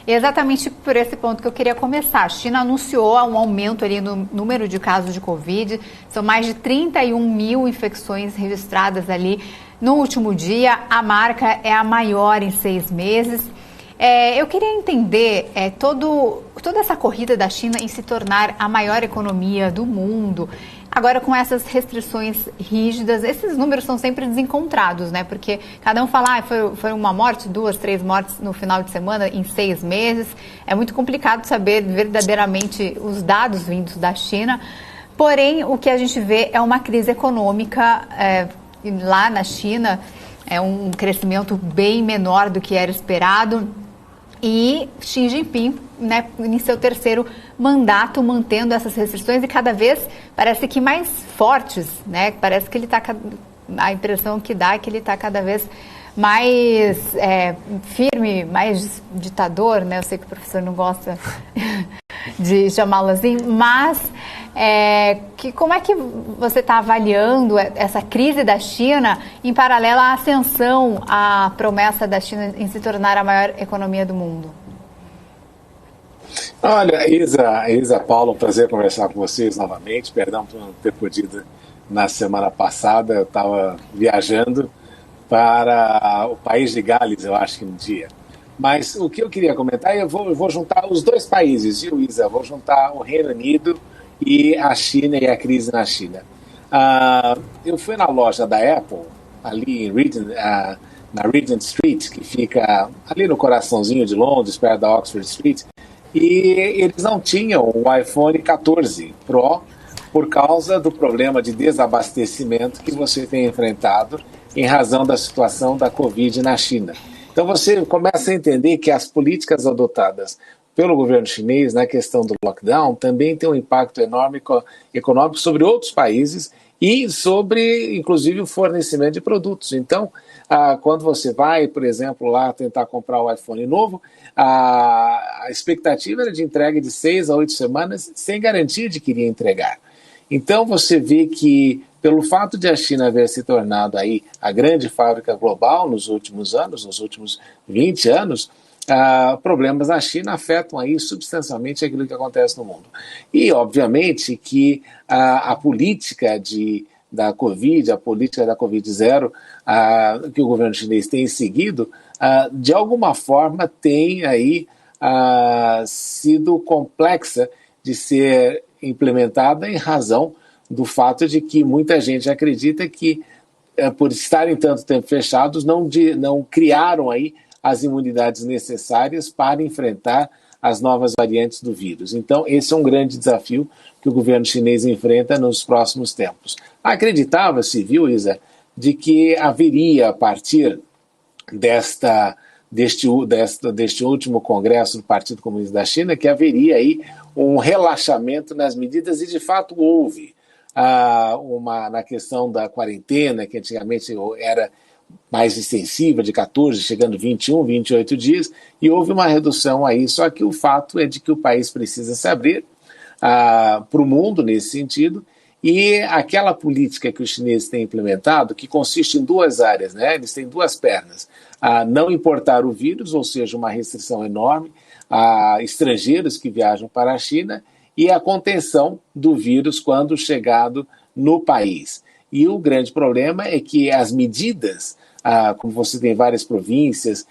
Exatamente por esse ponto que eu queria começar. A China anunciou um aumento ali no número de casos de Covid. São mais de 31 mil infecções registradas ali no último dia. A marca é a maior em 6 meses. Eu queria entender toda essa corrida da China em se tornar a maior economia do mundo. Agora, com essas restrições rígidas, esses números são sempre desencontrados, né? Porque cada um fala, foi uma morte, 2, 3 mortes no final de semana, em 6 meses. É muito complicado saber verdadeiramente os dados vindos da China. Porém, o que a gente vê é uma crise econômica lá na China, é um crescimento bem menor do que era esperado. E Xi Jinping, né, em seu terceiro mandato, mantendo essas restrições e cada vez parece que mais fortes, né? Parece que ele está, a impressão que dá é que ele está cada vez mais firme, mais ditador, né? Eu sei que o professor não gosta de chamá-lo assim, mas como é que você está avaliando essa crise da China em paralelo à ascensão, à promessa da China em se tornar a maior economia do mundo? Olha, Isa, Paulo, um prazer conversar com vocês novamente. Perdão por não ter podido na semana passada, eu estava viajando para o país de Gales, eu acho que um dia. Mas o que eu queria comentar, eu vou juntar os dois países, viu, Isa? Vou juntar o Reino Unido e a China e a crise na China. Eu fui na loja da Apple, ali na Regent Street, que fica ali no coraçãozinho de Londres, perto da Oxford Street, e eles não tinham o iPhone 14 Pro por causa do problema de desabastecimento que você tem enfrentado em razão da situação da Covid na China. Então você começa a entender que as políticas adotadas pelo governo chinês na questão do lockdown também tem um impacto enorme econômico sobre outros países e sobre, inclusive, o fornecimento de produtos. Então, quando você vai, por exemplo, lá tentar comprar o iPhone novo, a expectativa era de entrega de 6 a 8 semanas sem garantia de que iria entregar. Então você vê que, pelo fato de a China haver se tornado aí a grande fábrica global nos últimos anos, nos últimos 20 anos, problemas na China afetam aí substancialmente aquilo que acontece no mundo. E, obviamente, que a política da Covid, a política da Covid-0, que o governo chinês tem seguido, de alguma forma tem aí sido complexa de ser implementada em razão do fato de que muita gente acredita que, por estarem tanto tempo fechados, não criaram aí as imunidades necessárias para enfrentar as novas variantes do vírus. Então, esse é um grande desafio que o governo chinês enfrenta nos próximos tempos. Acreditava-se, viu, Isa, de que haveria, a partir deste último congresso do Partido Comunista da China, que haveria aí um relaxamento nas medidas, e de fato houve na questão da quarentena, que antigamente era mais extensiva, de 14, chegando 21, 28 dias, e houve uma redução aí, só que o fato é de que o país precisa se abrir para o mundo nesse sentido, e aquela política que os chineses têm implementado, que consiste em duas áreas, né? Eles têm duas pernas, não importar o vírus, ou seja, uma restrição enorme a estrangeiros que viajam para a China, e a contenção do vírus quando chegado no país. E o grande problema é que as medidas, como você tem várias províncias,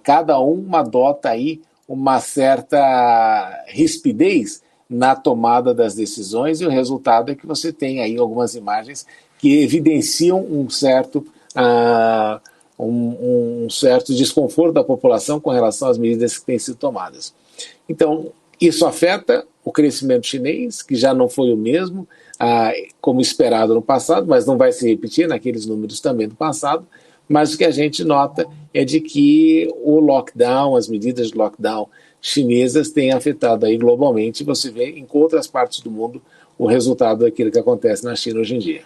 cada uma adota aí uma certa rispidez na tomada das decisões, e o resultado é que você tem aí algumas imagens que evidenciam um certo desconforto da população com relação às medidas que têm sido tomadas. Então, isso afeta o crescimento chinês, que já não foi o mesmo, como esperado no passado, mas não vai se repetir naqueles números também do passado, mas o que a gente nota é de que o lockdown, as medidas de lockdown chinesas têm afetado aí globalmente, você vê em outras partes do mundo o resultado daquilo que acontece na China hoje em dia.